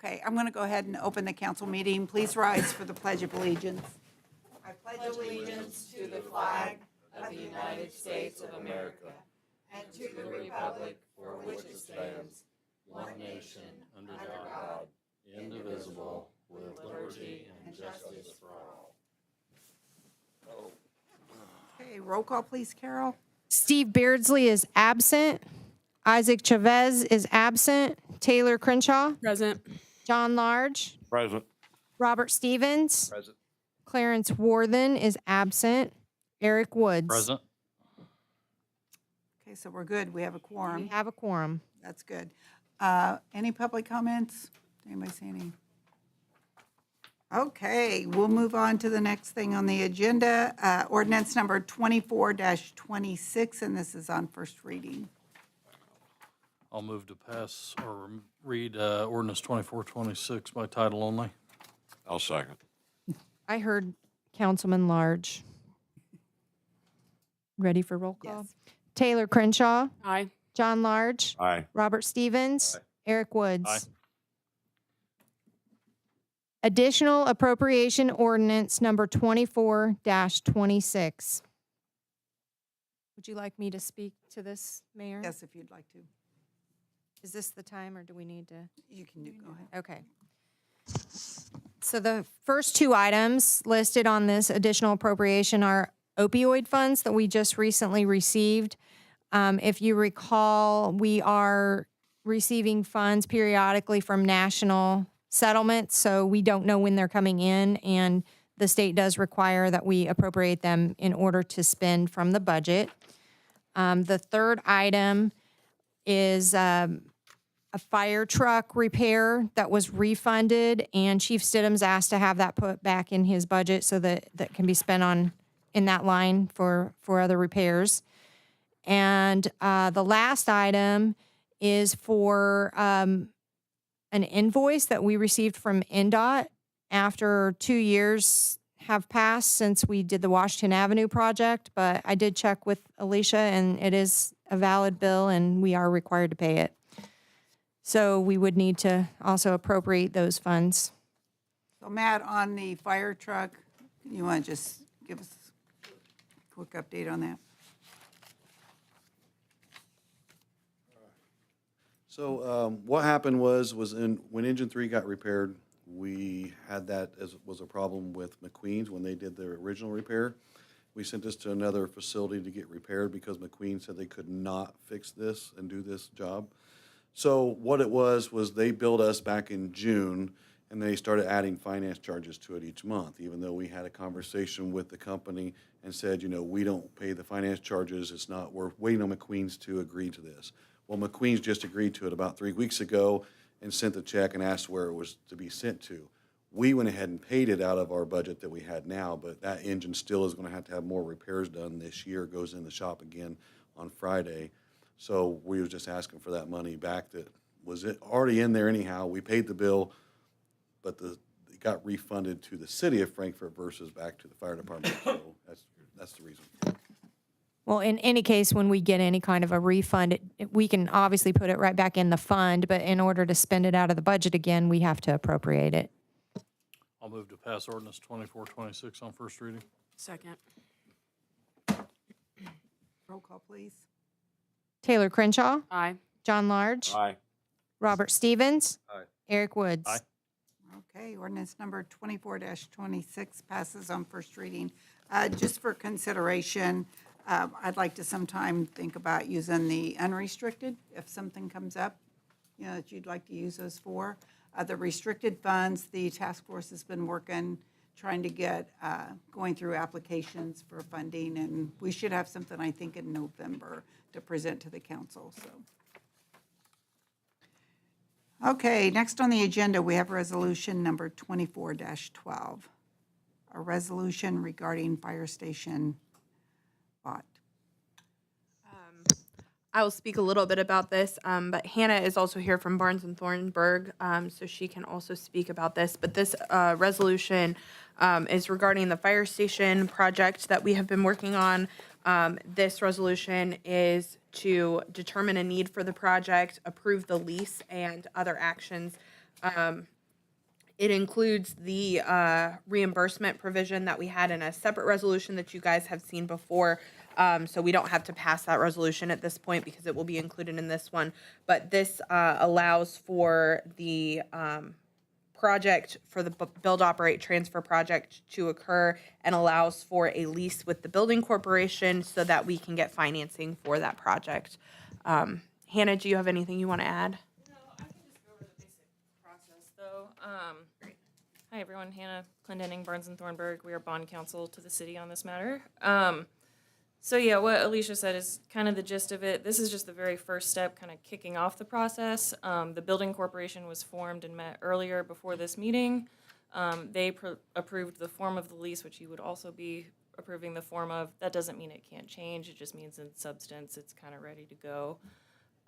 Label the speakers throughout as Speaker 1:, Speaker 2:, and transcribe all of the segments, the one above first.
Speaker 1: Okay, I'm going to go ahead and open the council meeting. Please rise for the Pledge of Allegiance. I pledge allegiance to the flag of the United States of America and to the republic for which it stands, one nation, under God, indivisible, with liberty and justice for all. Okay, roll call, please, Carol.
Speaker 2: Steve Beardsley is absent. Isaac Chavez is absent. Taylor Crenshaw.
Speaker 3: Present.
Speaker 2: John Large.
Speaker 4: Present.
Speaker 2: Robert Stevens.
Speaker 4: Present.
Speaker 2: Clarence Worthen is absent. Eric Woods.
Speaker 4: Present.
Speaker 1: Okay, so we're good. We have a
Speaker 2: We
Speaker 1: quorum.
Speaker 2: have a quorum.
Speaker 1: That's good. Any public comments? Anybody see any? Okay, we'll move on to the next thing on the agenda. Ordinance number 24-26, and this is on first reading.
Speaker 4: I'll move to pass or read ordinance 2426 by title only. I'll second.
Speaker 2: I heard Councilman Large. Ready for roll call?
Speaker 1: Yes.
Speaker 2: Taylor Crenshaw.
Speaker 3: Aye.
Speaker 2: John Large.
Speaker 4: Aye.
Speaker 2: Robert Stevens.
Speaker 4: Aye.
Speaker 2: Eric Woods.
Speaker 4: Aye.
Speaker 2: Additional appropriation ordinance number 24-26. Would you like me to speak to this, Mayor?
Speaker 1: Yes, if you'd like to.
Speaker 2: Is this the time, or do we need to?
Speaker 1: You can go ahead.
Speaker 2: Okay. So the first two items listed on this additional appropriation are opioid funds that we just recently received. If you recall, we are receiving funds periodically from national settlements, so we don't know when they're coming in, and the state does require that we appropriate them in order to spend from the budget. The third item is a fire truck repair that was refunded, and Chief Stidham's asked to have that put back in his budget so that that can be spent on in that line for other repairs. And the last item is for an invoice that we received from NDOT after 2 years have passed since we did the Washington Avenue project, but I did check with Alicia, and it is a valid bill, and we are required to pay it. So we would need to also appropriate those funds.
Speaker 1: So Matt, on the fire truck, you want to just give us a quick update on that?
Speaker 5: So what happened was when Engine 3 got repaired, we had that as was a problem with McQueen's when they did their original repair. We sent this to another facility to get repaired because McQueen said they could not fix this and do this job. So what it was they billed us back in June, and they started adding finance charges to it each month, even though we had a conversation with the company and said, we don't pay the finance charges. It's not, we're waiting on McQueen's to agree to this. Well, McQueen's just agreed to it about 3 weeks ago and sent the check and asked where it was to be sent to. We went ahead and paid it out of our budget that we had now, but that engine still is going to have more repairs done this year. It goes in the shop again on Friday. So we were just asking for that money back that was already in there anyhow. We paid the bill, but it got refunded to the city of Frankfort versus back to the fire department. So that's the reason.
Speaker 2: Well, in any case, when we get any kind of a refund, we can obviously put it right back in the fund, but in order to spend it out of the budget again, we have to appropriate it.
Speaker 4: I'll move to pass ordinance 2426 on first reading.
Speaker 3: Second.
Speaker 1: Roll call, please.
Speaker 2: Taylor Crenshaw.
Speaker 3: Aye.
Speaker 2: John Large.
Speaker 4: Aye.
Speaker 2: Robert Stevens.
Speaker 5: Aye.
Speaker 2: Eric Woods.
Speaker 4: Aye.
Speaker 1: Okay, ordinance number 24-26 passes on first reading. Just for consideration, I'd like to sometime think about using the unrestricted if something comes up, that you'd like to use those for. The restricted funds, the task force has been working, trying to get, going through applications for funding, and we should have something, I think, in November to present to the council, so. Okay, next on the agenda, we have resolution number 24-12, a resolution regarding fire station bot.
Speaker 6: I will speak a little bit about this, but Hannah is also here from Barnes and Thornburg, so she can also speak about this. But this resolution is regarding the fire station project that we have been working on. This resolution is to determine a need for the project, approve the lease, and other actions It includes the reimbursement provision that we had in a separate resolution that you guys have seen before. So we don't have to pass that resolution at this point because it will be included in this one. But this allows for the project, for the build, operate, transfer project to occur, and allows for a lease with the building corporation so that we can get financing for that project. Hannah, do you have anything you want to add?
Speaker 3: No, I can just go over the basic process, though. Hi, everyone. Hannah Clendenning, Barnes and Thornburg. We are bond counsel to the city on this matter. So yeah, what Alicia said is kind of the gist of it. This is just the very first step, kind of kicking off the process. The building corporation was formed and met earlier before this meeting. They approved the form of the lease, which you would also be approving the form of. That doesn't mean it can't change. It just means in substance, it's kind of ready to go.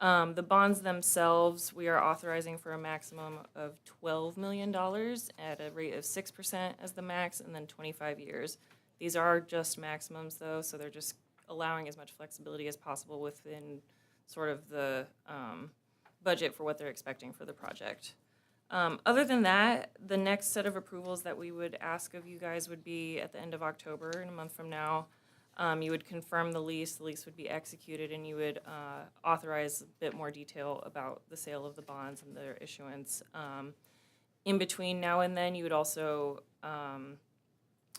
Speaker 3: The bonds themselves, we are authorizing for a maximum of $12 million at a rate of 6% as the max, and then 25 years. These are just maximums, though, so they're just allowing as much flexibility as possible within sort of the budget for what they're expecting for the project. Other than that, the next set of approvals that we would ask of you guys would be at the end of October, in a month from now. You would confirm the lease would be executed, and you would authorize a bit more detail about the sale of the bonds and their issuance. In between now and then, you would also,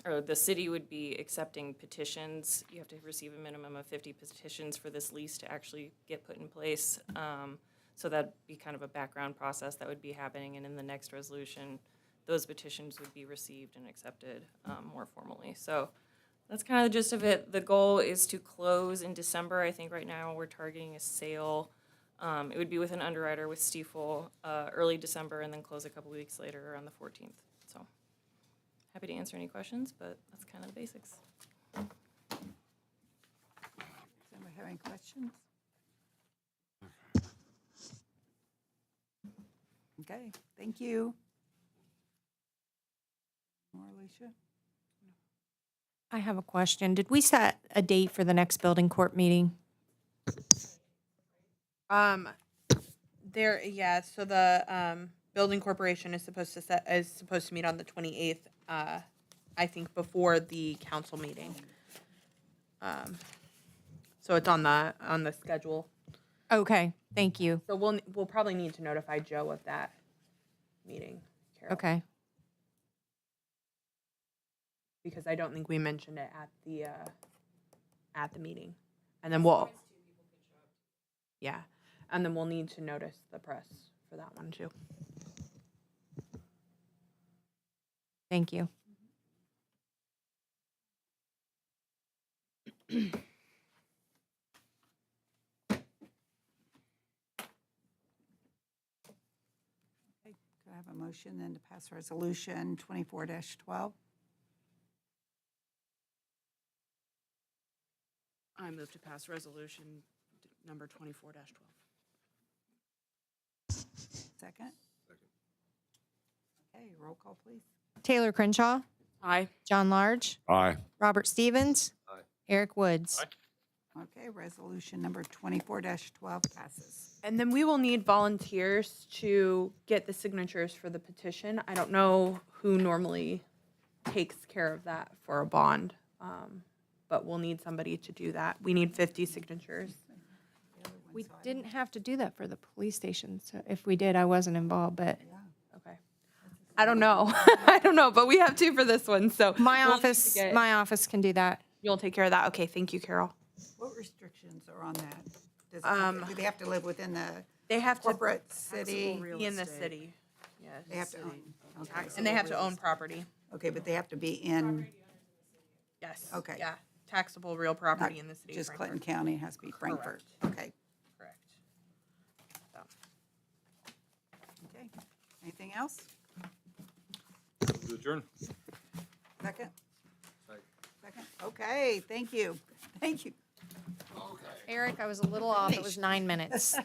Speaker 3: or the city would be accepting petitions. You have to receive a minimum of 50 petitions for this lease to actually get put in place. So that'd be kind of a background process that would be happening, and in the next resolution, those petitions would be received and accepted more formally. So that's kind of the gist of it. The goal is to close in December. I think right now we're targeting a sale. It would be with an underwriter with Stiefel early December, and then close a couple weeks later on the 14th. So happy to answer any questions, but that's kind of the basics.
Speaker 1: Does anybody have any questions? Okay, thank you. More, Alicia?
Speaker 2: I have a question. Did we set a date for the next building corp meeting?
Speaker 6: So the building corporation is supposed to meet on the 28th, I think before the council meeting. So it's on the schedule.
Speaker 2: Okay, thank you.
Speaker 6: So we'll probably need to notify Joe of that meeting, Carol.
Speaker 2: Okay.
Speaker 6: Because I don't think we mentioned it at the meeting. And then yeah, and then we'll need to notice the press for that one too.
Speaker 2: Thank you.
Speaker 1: Okay, could I have a motion then to pass resolution 24-12?
Speaker 7: I move to pass resolution number 24-12.
Speaker 1: Second? Okay, roll call, please.
Speaker 2: Taylor Crenshaw,
Speaker 7: Aye.
Speaker 2: John Large,
Speaker 8: Aye.
Speaker 2: Robert Stevens, Eric Woods.
Speaker 1: Okay, resolution number 24-12 passes.
Speaker 6: And then we will need volunteers to get the signatures for the petition. I don't know who normally takes care of that for a bond, but we'll need somebody to do that. We need 50 signatures.
Speaker 2: We didn't have to do that for the police station, so if we did, I wasn't involved, but
Speaker 6: Okay. I don't know. I don't know, but we have two for this one, so.
Speaker 2: my
Speaker 6: we'll need to
Speaker 2: office,
Speaker 6: get-
Speaker 2: my office can do that.
Speaker 6: You'll take care of that? Okay, thank you, Carol.
Speaker 1: What restrictions are on that? Does it have to- do they have to live within the
Speaker 6: They have to
Speaker 1: corporate city?
Speaker 7: real
Speaker 6: be in the
Speaker 7: estate.
Speaker 6: city. Yes.
Speaker 1: They have to own, okay.
Speaker 6: And they have to own property.
Speaker 1: Okay, but they have to be in,
Speaker 6: Yes.
Speaker 1: Okay.
Speaker 6: Yeah, taxable real
Speaker 1: not
Speaker 6: property in the city of
Speaker 1: just Clinton
Speaker 6: Frankfurt.
Speaker 1: County, it has to be Frankfurt. Okay,
Speaker 6: Correct. So.
Speaker 1: okay. Anything else?
Speaker 4: To adjourn.
Speaker 1: Second? Second, okay, thank you. Thank you.
Speaker 2: Eric, I was a little off. It was 9 minutes.